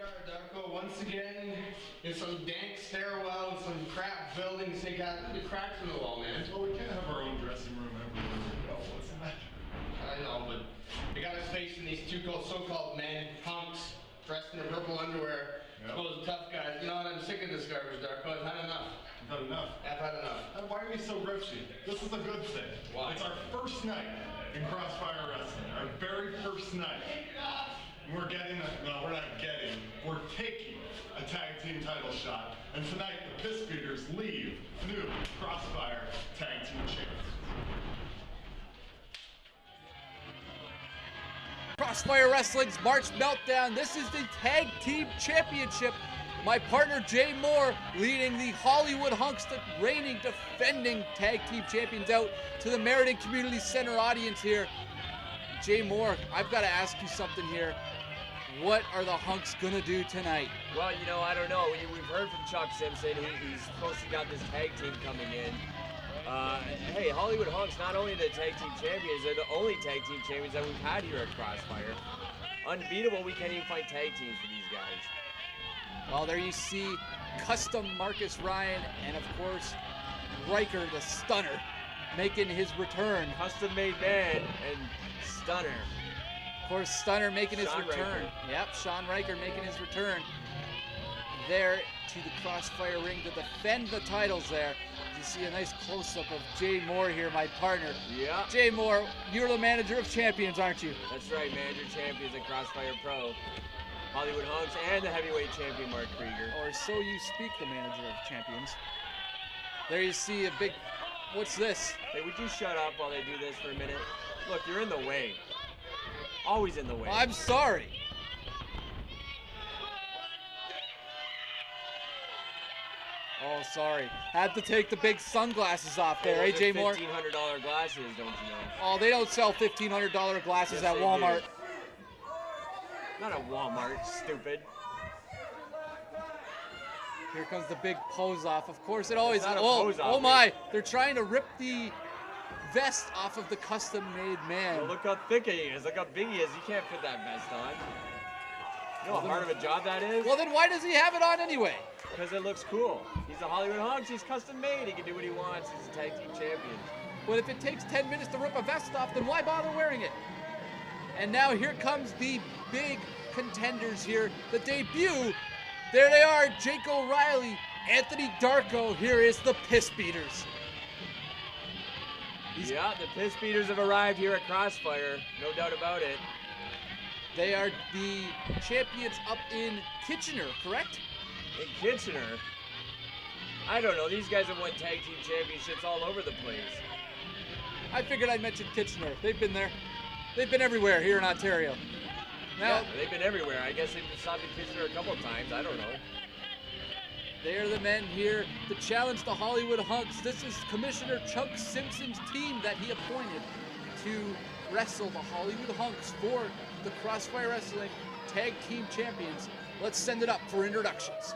are, Darko, once again in some dank stairwell and some crap buildings. They got the cracks in the wall, man. Well, we can't have our own dressing room everywhere we go. What's the matter? I know, but they got us facing these two so-called men, hunks, dressed in their purple underwear. Yep. Those tough guys. You know what? I'm sick of this garbage, Darko. I've had enough. You've had enough. I've had enough. And why are you so grouchy? This is a good thing. Why? It's our first night in Crossfire Wrestling. Our very first night. And we're getting we're taking a tag team title shot. And tonight, the Pissbeaters leave new Crossfire tag team champions. Crossfire Wrestling's March Meltdown. This is the Tag Team Championship. My partner Jay Moore leading the Hollywood Hunks, the reigning, defending Tag Team Champions, out to the Meriden Community Center audience here. Jay Moore, I've got to ask you something here. What are the Hunks going to do tonight? Well, you know, I don't know. We've heard from Chuck Simpson. He's supposed to got this tag team coming in. Hey, Hollywood Hunks, not only the tag team champions, they're the only tag team champions that we've had here at Crossfire. Unbeatable, we can't even find tag teams for these guys. Well, there you see Custom Marcus Ryan and, of course, Riker the Stunner making his return. Custom-made man and Stunner. Of course, Stunner making his return. Riker. Yep, Sean Riker making his return there to the Crossfire ring to defend the titles there. You see a nice close-up of Jay Moore here, my partner. Yeah. Jay Moore, you're the manager of champions, aren't you? That's right, manager champions at Crossfire Pro. Hollywood Hunks and the heavyweight champion Mark Krieger. Or so you speak, the manager of champions. There you see a big, what's this? Hey, would you shut up while they do this for a minute? Look, you're in the way. Always in the way. I'm sorry. Oh, sorry. Had to take the big sunglasses off there, eh, Jay Moore? $1,500 glasses, don't you know? Oh, they don't sell $1,500 glasses Yes, at they Walmart. do. Not at Walmart, stupid. Here comes the big pose off. Of course, it always. not a Oh, pose off, oh my! They're trying to rip the vest off of the custom-made man. Well, look how thick he is. Look how big he is. You can't fit that vest on. You know how hard of a job that is? Well, then why does he have it on anyway? Because it looks cool. He's a Hollywood Hunks. He's custom made. He can do what he wants. He's a tag team champion. But if it takes 10 minutes to rip a vest off, then why bother wearing it? And now here comes the big contenders here. The debut. There they are, Jake O'Reilly, Anthony Darko. Here is the Pissbeaters. Yeah, the Pissbeaters have arrived here at Crossfire. No doubt about it. They are the champions up in Kitchener, correct? In Kitchener? I don't know. These guys have won tag team championships all over the place. I figured I'd mention Kitchener. They've been there. They've been everywhere here in Ontario. Now, Yeah, they've been everywhere. I guess they've stopped in Kitchener a couple times. I don't know. they are the men here to challenge the Hollywood Hunks. This is Commissioner Chuck Simpson's team that he appointed to wrestle the Hollywood Hunks for the Crossfire Wrestling Tag Team Champions. Let's send it up for introductions.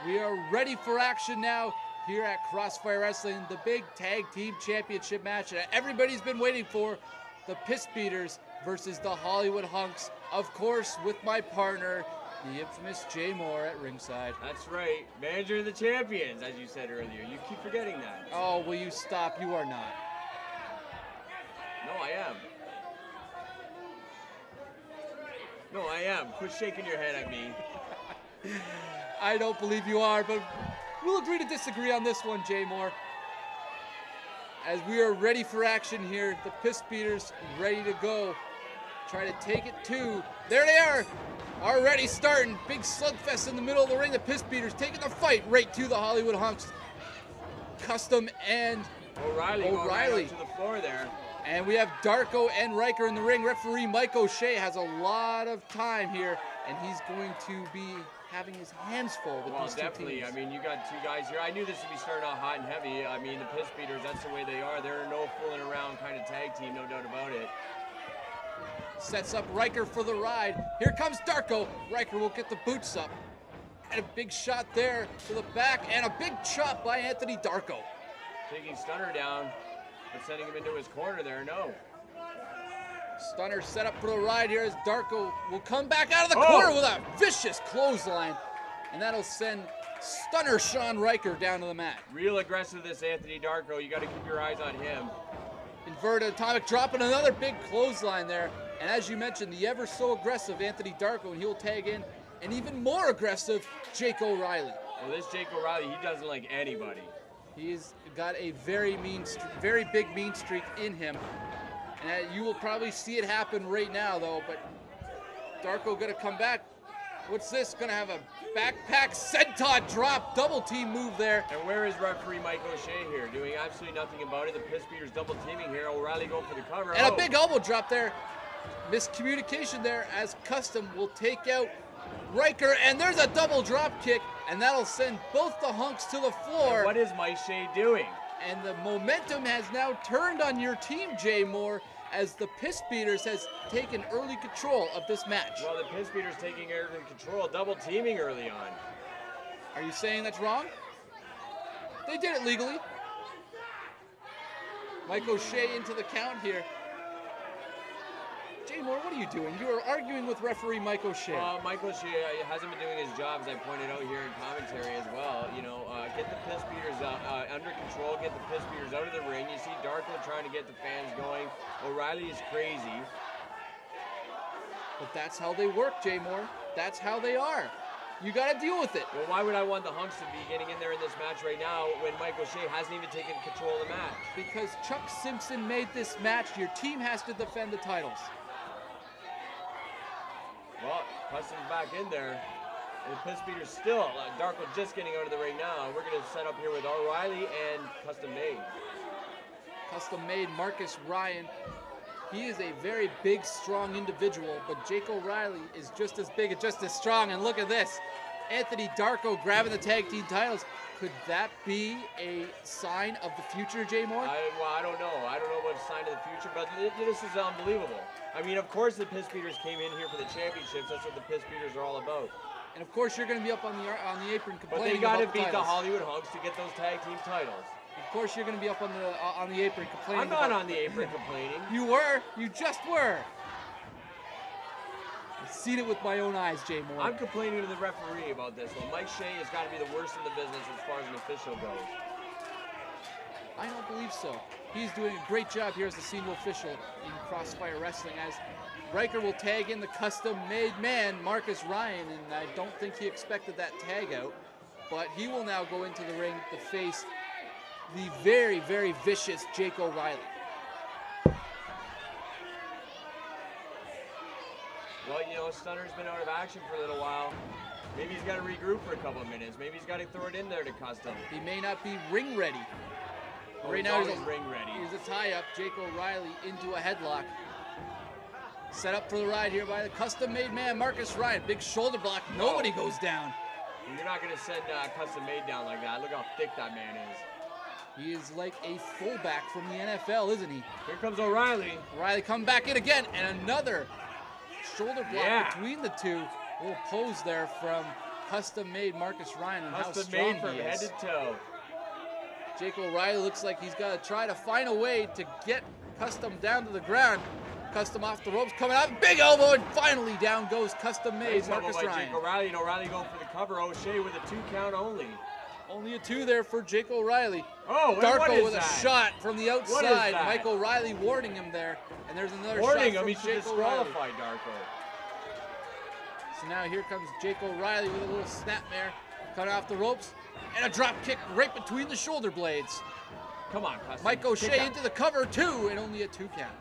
We are ready for action now here at Crossfire Wrestling, the big tag team championship match that everybody's been waiting for. The Pissbeaters versus the Hollywood Hunks. Of course, with my partner, the infamous Jay Moore at ringside. That's right. Manager of the champions, as you said earlier. You keep forgetting that. Oh, will you stop? You are not. No, I am. No, I am. Quit shaking your head at me. I don't believe you are, but we'll agree to disagree on this one, Jay Moore. As we are ready for action here, the Pissbeaters ready to go. Try to take it to. There they are, already starting. Big slugfest in the middle of the ring. The Pissbeaters taking the fight right to the Hollywood Hunks. Custom and O'Reilly going right up to the floor there. And we have Darko and Riker in the ring. Referee Mike O'Shea has a lot of time here, and he's going to be having his hands full with these definitely. two teams. I mean, you got two guys here. I knew this would be starting out hot and heavy. I mean, the Pissbeaters, that's the way they are. They're no fooling around kind of tag team, no doubt about it. Sets up Riker for the ride. Here comes Darko. Riker will get the boots up. And a big shot there to the back, and a big chop by Anthony Darko. Taking Stunner down, but sending him into his corner there, no. Stunner set up for the ride here as Darko will come back out of the corner with a vicious clothesline. And that'll send Stunner Sean Riker down to the mat. Real aggressive, this Anthony Darko. You got to keep your eyes on him. Inverted atomic drop and another big clothesline there. And as you mentioned, the ever so aggressive Anthony Darko, and he'll tag in an even more aggressive Jake O'Reilly. Well, this Jake O'Reilly, he doesn't like anybody. He's got a very big mean streak in him. And you will probably see it happen right now, though. But Darko gonna come back. What's this? Gonna have a backpack senton drop, double team move there. And where is referee Mike O'Shea here? Doing absolutely nothing about it. The Pissbeaters double teaming here. O'Reilly going for the cover. And a big elbow drop there. Miscommunication there as Custom will take out Riker. And there's a double drop kick. And that'll send both the Hunks to the floor. And what is Mike Shea doing? And the momentum has now turned on your team, Jay Moore, as the Pissbeaters has taken early control of this match. Well, the Pissbeaters taking early control, double teaming early on. Are you saying that's wrong? They did it legally. Mike O'Shea into the count here. Jay Moore, what are you doing? You are arguing with referee Mike O'Shea. Mike O'Shea hasn't been doing his job, as I pointed out here in commentary as well. You know, get the Pissbeaters under control, get the Pissbeaters out of the ring. You see Darko trying to get the fans going. O'Reilly is crazy. But that's how they work, Jay Moore. That's how they are. You got to deal with it. Well, why would I want the Hunks to be getting in there in this match right now when Mike O'Shea hasn't even taken control of the match? Because Chuck Simpson made this match. Your team has to defend the titles. Well, Custom's back in there. And the Pissbeaters still. Darko just getting out of the ring now. We're going to set up here with O'Reilly and Custom Made. Custom Made Marcus Ryan. He is a very big, strong individual, but Jake O'Reilly is just as big and just as strong. And look at this. Anthony Darko grabbing the tag team titles. Could that be a sign of the future, Jay Moore? I don't know. I don't know what sign of the future, but this is unbelievable. I mean, of course the Pissbeaters came in here for the championships. That's what the Pissbeaters are all about. And of course you're going to be up on the apron complaining. But they got to about beat the Hollywood Hunks to get those tag team titles. Of course you're going to be up on the apron complaining. I'm not on the apron complaining. You were. You just were. I've seen it with my own eyes, Jay Moore. I'm complaining to the referee about this one. Mike Shea has got to be the worst in the business as far as an official goes. I don't believe so. He's doing a great job here as the senior official in Crossfire Wrestling, as Riker will tag in the custom-made man, Marcus Ryan, and I don't think he expected that tag out, but he will now go into the ring to face the very, very vicious Jake O'Reilly. Well, you know, Stunner's been out of action for a little while. Maybe he's got to regroup for a couple of minutes. Maybe he's got to throw it in there to Custom. He may not be ring ready. Right now he's ring ready. Here's a tie-up. Jake O'Reilly into a headlock. Set up for the ride here by the custom-made man, Marcus Ryan. Big shoulder block. Nobody goes down. You're not going to send Custom Made down like that. Look how thick that man is. He is like a fullback from the NFL, isn't he? Here comes O'Reilly. O'Reilly come back in again, and another shoulder block between the two. Little pose there from custom-made Marcus Ryan and how strong he is. Custom made from head to toe. Jake O'Reilly looks like he's got to try to find a way to get Custom down to the ground. Custom off the ropes, coming out, big elbow, and finally down goes Custom Made, Nice Marcus elbow by Ryan. Jake O'Reilly, and O'Reilly going for the cover. O'Shea with a 2 count only. Only a 2 there for Jake O'Reilly. Oh, and what Darko is with that? a shot from the What is outside. that? Mike O'Reilly warning him there, and there's another Warning shot him, he from should Jake O'Reilly. disqualify Darko. So now here comes Jake O'Reilly with a little snapmare, cut off the ropes, and a drop kick right between the shoulder blades. Come on, Custom. Mike Kick O'Shea out. into the cover 2, and only a 2 count.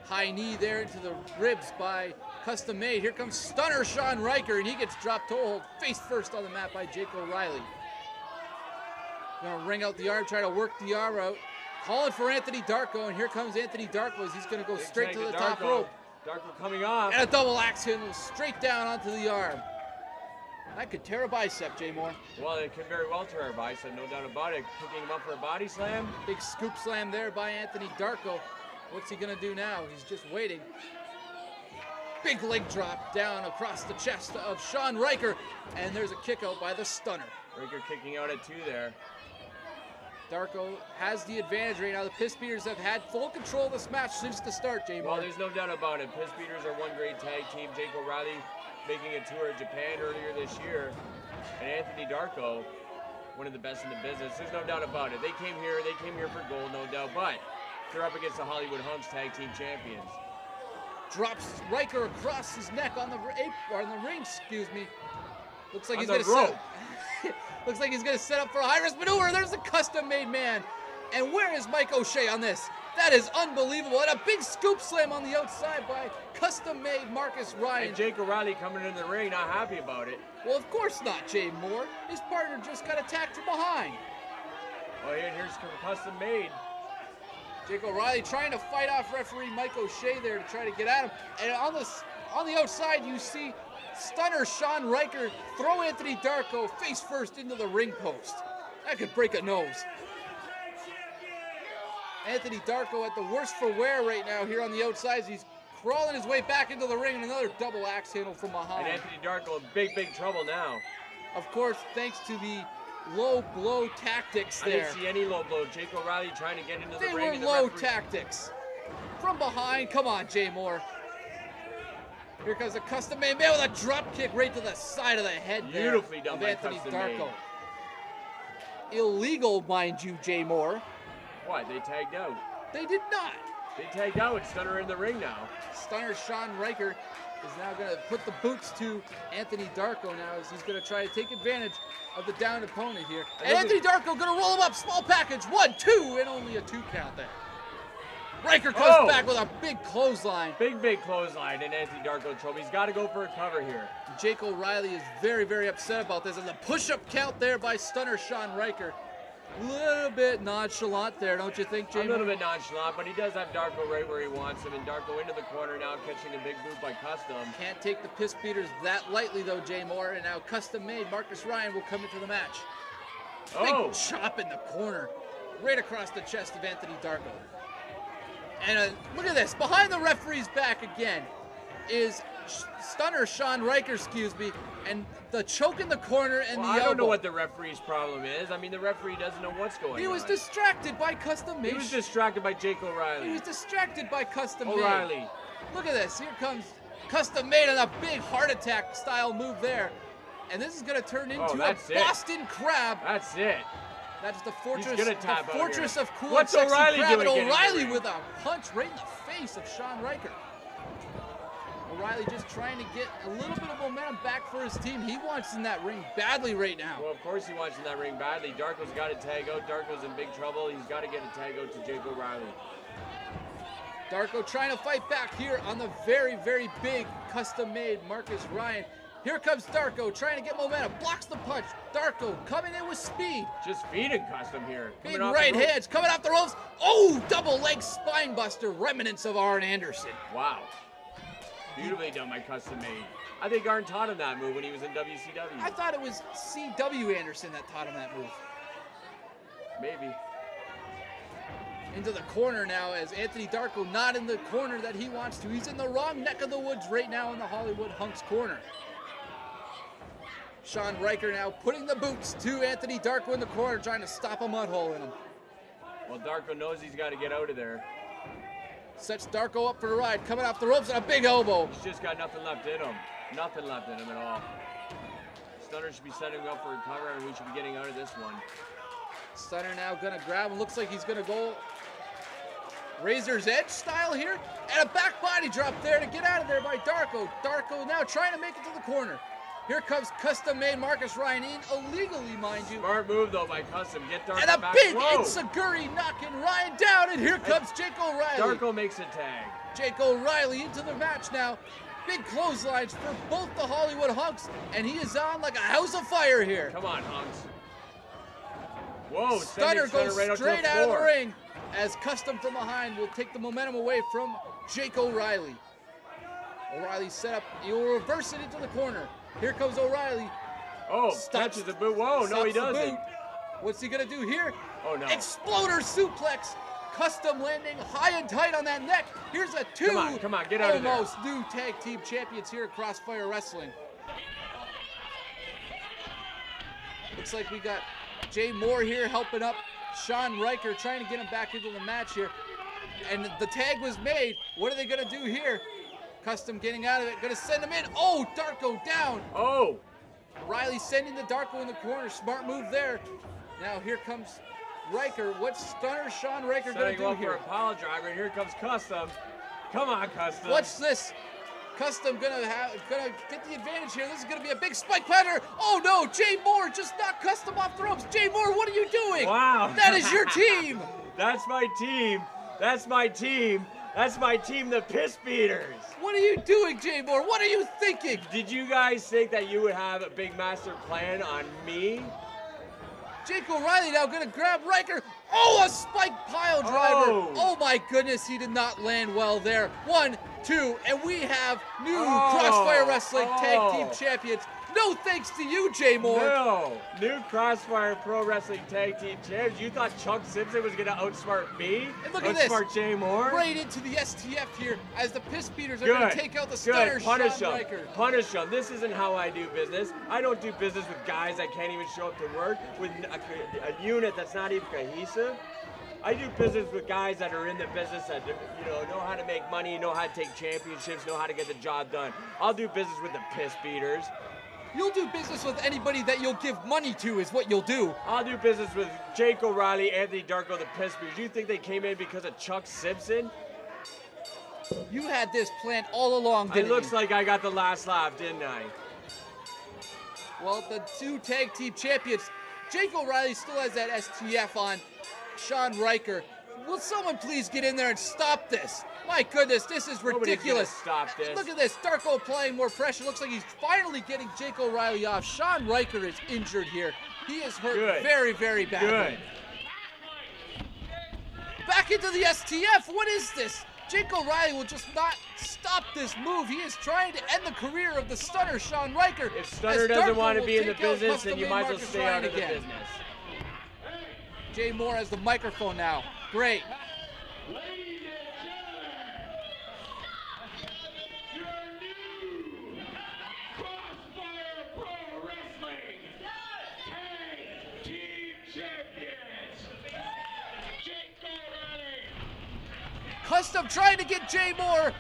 High knee there into the ribs by Custom Made. Here comes Stunner Sean Riker, and he gets dropped to hold face first on the mat by Jake O'Reilly. Gonna ring out the arm, try to work the arm out. Calling for Anthony Darko, and here comes Anthony Darko as he's gonna go Big straight tag to the to top Darko. rope. Darko coming off. And a double axe handle straight down onto the arm. That could tear a bicep, Jay Moore. Well, it could very well tear a bicep, no doubt about it. Picking him up for a body slam. Big scoop slam there by Anthony Darko. What's he gonna do now? He's just waiting. Big leg drop down across the chest of Sean Riker, and there's a kick out by the Stunner. Riker kicking out at 2 there. Darko has the advantage right now. The Pissbeaters have had full control of this match since the start, Jay Well, Moore. there's no doubt about it. Pissbeaters are one great tag team. Jake O'Reilly making a tour of Japan earlier this year. And Anthony Darko, one of the best in the business. There's no doubt about it. They came here for gold, no doubt. But they're up against the Hollywood Hunks tag team champions. Drops Riker across his neck on the ring, excuse me. Looks like On he's the gonna rope. looks like he's gonna set up for a high-risk maneuver. There's the custom-made man. And where is Mike O'Shea on this? That is unbelievable. And a big scoop slam on the outside by custom-made Marcus Ryan. And Jake O'Reilly coming in the ring, not happy about it. Well, of course not, Jay Moore. His partner just got attacked from behind. Oh, yeah, here's Custom Made. Jake O'Reilly trying to fight off referee Mike O'Shea there to try to get at him. And on the outside, you see Stunner Sean Riker throw Anthony Darko face first into the ring post. That could break a nose. Anthony Darko at the worst for wear right now here on the outside. He's crawling his way back into the ring, and another double axe handle from behind. And Anthony Darko in big, big trouble now. Of course, thanks to the low blow tactics I there. didn't see any low blow. Jake O'Reilly trying to get into the They ring. were and the low referee- tactics. From behind, come on, Jay Moore. Here comes a custom-made man with a drop kick right to the side of the head there Beautifully done of by Anthony Custom Darko. Made. Illegal, mind you, Jay Moore. What? They tagged out. They did not. They tagged out with Stunner in the ring now. Stunner Sean Riker is now going to put the boots to Anthony Darko now as he's going to try to take advantage of the downed opponent here. And Anthony Darko going to roll him up, small package, 1, 2, and only a 2 count there. Riker comes back with a big clothesline. Big, big clothesline, and Anthony Darko trouble. He's got to go for a cover here. Jake O'Reilly is very, very upset about this. And the push-up count there by Stunner Sean Riker. A little bit nonchalant there, don't you think, Jay? A little bit nonchalant, but he does have Darko right where he wants him. And Darko into the corner now, catching a big boot by Custom. Can't take the Pissbeaters that lightly, though, Jay Moore. And now custom-made Marcus Ryan will come into the match. Big chop in the corner, right across the chest of Anthony Darko. And look at this, behind the referee's back again is Stunner Sean Riker, and the choke in the corner and the elbow. I don't know what the referee's problem is. I mean, the referee doesn't know what's going on. He was distracted by custom-made. He was distracted by Jake O'Reilly. He was distracted by custom-made. O'Reilly. Look at this, here comes custom-made on a big heart attack style move there. And this is going to turn into a Boston Crab. That's it. That's the fortress, He's gonna tap out fortress here. of cool What's and sexy O'Reilly crab, doing and getting in the O'Reilly ring? with a punch right in the face of Sean Riker. O'Reilly just trying to get a little bit of momentum back for his team. He wants in that ring badly right now. Well, of course he wants in that ring badly. Darko's got to tag out. Darko's in big trouble. He's got to get a tag out to Jake O'Reilly. Darko trying to fight back here on the very, very big custom-made Marcus Ryan. Here comes Darko trying to get momentum. Blocks the punch. Darko coming in with speed. Just feeding Custom here. Big right hands coming off the ropes. Oh, double leg spine buster. Remnants of Arn Anderson. Wow. Beautifully done by Custom Made. I think Arn taught him that move when he was in WCW. I thought it was C.W. Anderson that taught him that move. Maybe. Into the corner now as Anthony Darko not in the corner that he wants to. He's in the wrong neck of the woods right now in the Hollywood Hunks corner. Sean Riker now putting the boots to Anthony Darko in the corner, trying to stop a mud hole in him. Well, Darko knows he's got to get out of there. Sets Darko up for the ride, coming off the ropes and a big elbow. He's just got nothing left in him. Nothing left in him at all. Stunner should be setting up for a cover, and we should be getting out of this one. Stunner now gonna grab him. Looks like he's gonna go Razor's Edge style here. And a back body drop there to get out of there by Darko. Darko now trying to make it to the corner. Here comes custom-made Marcus Ryan in, illegally, mind you. Smart move, though, by Custom. Get Darko And a back. big Whoa. Enziguri knocking Ryan down, and here comes Jake O'Reilly. Darko makes a tag. Jake O'Reilly into the match now. Big clotheslines for both the Hollywood Hunks, and he is on like a house of fire here. Come on, Hunks. Whoa, Stunner goes right straight to out of the floor. ring as Custom from behind will take the momentum away from Jake O'Reilly. O'Reilly set up, he will reverse it into the corner. Here comes O'Reilly. Oh, Stops- touches the boot. Whoa, no, stops he the doesn't. boot. What's he gonna do here? Oh, no. Exploder suplex. Custom landing high and tight on that neck. Here's a two. Come on, get out of there. Almost new tag team champions here at Crossfire Wrestling. Looks like we got Jay Moore here helping up Sean Riker, trying to get him back into the match here. And the tag was made. What are they gonna do here? Custom getting out of it, gonna send him in. Oh, Darko down. Oh, Riley sending the Darko in the corner. Smart move there. Now here comes Riker. What's Stunner Sean Riker gonna setting do up for here? a pile driver, and here comes Custom. Come on, Custom. What's this? Custom gonna get the advantage here. This is gonna be a big spike pattern. Oh no, Jay Moore just knocked Custom off the ropes. Jay Moore, what are you doing? Wow. That is your team. That's my team. That's my team. That's my team, the Pissbeaters. What are you doing, Jay Moore? What are you thinking? Did you guys think that you would have a big master plan on me? Jake O'Reilly now gonna grab Riker. Oh, a spike pile driver. Oh. Oh my goodness, he did not land well there. 1, 2, and we have new Oh. Crossfire Wrestling Tag Oh. Team Champions. No thanks to you, Jay Moore. No. New Crossfire Pro Wrestling Tag Team Champions. You thought Chuck Simpson was going to outsmart me? And look at this. Outsmart Jay Moore? Right into the STF here as the Pissbeaters are Good. going to take out the Stunner Good. Punish Sean them. Riker. Punish them. This isn't how I do business. I don't do business with guys that can't even show up to work, with a unit that's not even cohesive. I do business with guys that are in the business that know how to make money, know how to take championships, know how to get the job done. I'll do business with the Pissbeaters. You'll do business with anybody that you'll give money to is what you'll do. I'll do business with Jake O'Reilly, Anthony Darko, the Pissbeaters. You think they came in because of Chuck Simpson? You had this planned all along, It didn't looks you? like I got the last laugh, didn't I? Well, the two tag team champions, Jake O'Reilly still has that STF on Sean Riker. Will someone please get in there and stop this? My goodness, this is Nobody's ridiculous. gonna stop this. Look at this, Darko applying more pressure. Looks like he's finally getting Jake O'Reilly off. Sean Riker is injured here. He is hurt Good. very, very badly. Good. Back into the STF. What is this? Jake O'Reilly will just not stop this move. He is trying to end the career of the Stunner, Sean Riker. If Stunner as doesn't Darko want to will be in the take out business, then you custom-made might as well Marcus stay Ryan out of the again. business. Jay Moore has the microphone now. Great. Ladies and gentlemen, your new Crossfire Pro Wrestling Tag Team Champions, Jake O'Reilly. Custom trying to get Jay Moore,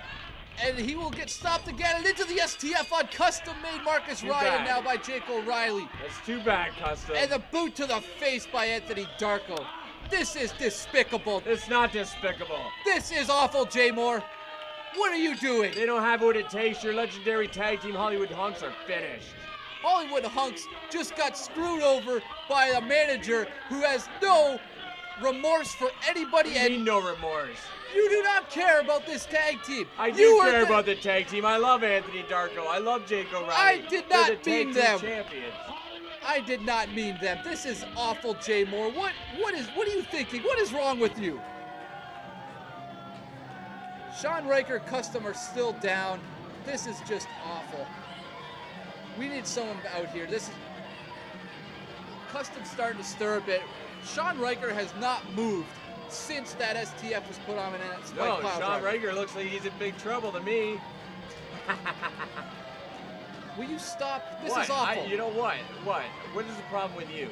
and he will get stopped again and into the STF on custom-made Marcus Too Ryan bad. now by Jake O'Reilly. That's too bad, Custom. And the boot to the face by Anthony Darko. This is despicable. It's not despicable. This is awful, Jay Moore. What are you doing? They don't have what it takes. Your legendary tag team Hollywood Hunks are finished. Hollywood Hunks just got screwed over by a manager who has no remorse for anybody, I mean, and no remorse. you do not care about this tag team. I do You are care the- about the tag team. I love Anthony Darko. I love Jake O'Reilly. I did They're not the tag mean team them. champions. I did not mean them. This is awful, Jay Moore. What are you thinking? What is wrong with you? Sean Riker, Custom are still down. This is just awful. We need someone out here. This is Custom starting to stir a bit. Sean Riker has not moved since that STF was put on, and that spike No, pile Sean driver. Riker looks like he's in big trouble to me. Will you stop? This What? is awful. You know what? What? What is the problem with you?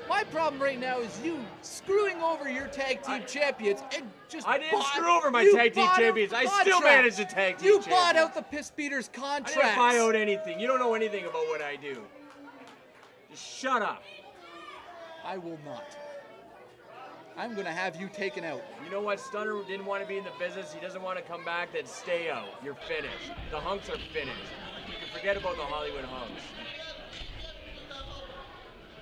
My problem right now is you screwing over your tag team champions and just I didn't bought- screw over my you tag team bought out champions. I contract. still managed to tag team You champions. bought out the Pissbeaters contracts. I didn't buy out anything. You don't know anything about what I do. Just shut up. I will not. I'm going to have you taken out. You know what? Stunner didn't want to be in the business. He doesn't want to come back. Then stay out. You're finished. The Hunks are finished. You can forget about the Hollywood Hunks.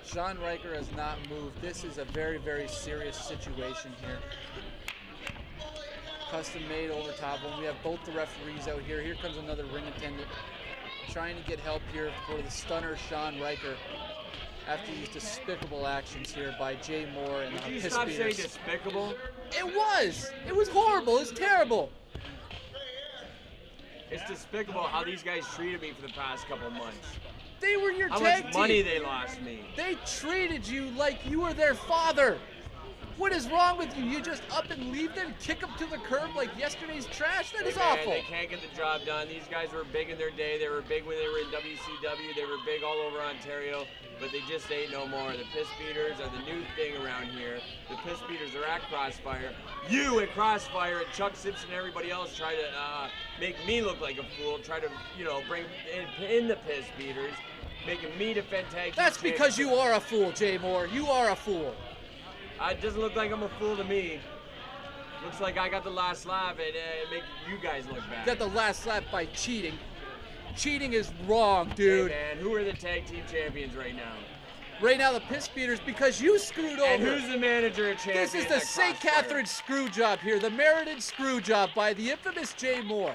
Sean Riker has not moved. This is a very, very serious situation here. Custom made over top one. We have both the referees out here. Here comes another ring attendant trying to get help here for the Stunner Sean Riker after these despicable actions here by Jay Moore and the Did you stop saying Pissbeaters. despicable? It was horrible. It's terrible. It's despicable how these guys treated me for the past couple months. They were your How tag much team. money they lost me. They treated you like you were their father. What is wrong with you? You just up and leave them, kick them to the curb like yesterday's trash? That is Hey, man, awful. They can't get the job done. These guys were big in their day. They were big when they were in WCW. They were big all over Ontario, but they just ain't no more. The Pissbeaters are the new thing around here. The Pissbeaters are at Crossfire. You at Crossfire and Chuck Simpson and everybody else try to make me look like a fool. Try to, bring in the Pissbeaters, making me defend tag team That's because you championship. are a fool, Jay Moore. You are a fool. It doesn't look like I'm a fool to me. Looks like I got the last laugh and make you guys look bad. Got the last slap by cheating. Cheating is wrong, dude. Hey man, who are the tag team champions right now? Right now, the Pissbeaters, because you screwed over. And who's the manager and champion? This is the at St. Crossfire? Catherine's screw job here, the merited screw job by the infamous Jay Moore.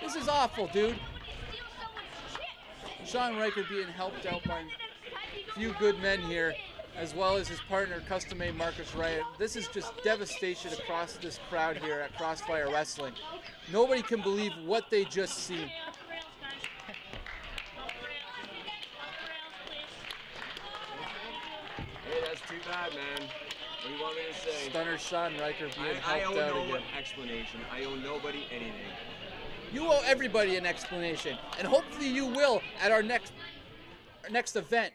This is awful, dude. Sean Riker being helped out by a few good men here, as well as his partner, Custom Made Marcus Wright. This is just devastation across this crowd here at Crossfire Wrestling. Nobody can believe what they just seen. Hey, that's too bad, man. What do you want me to say? Stunner Sean Riker being I helped owe out no again. explanation. I owe nobody anything. You owe everybody an explanation, and hopefully you will at our next event.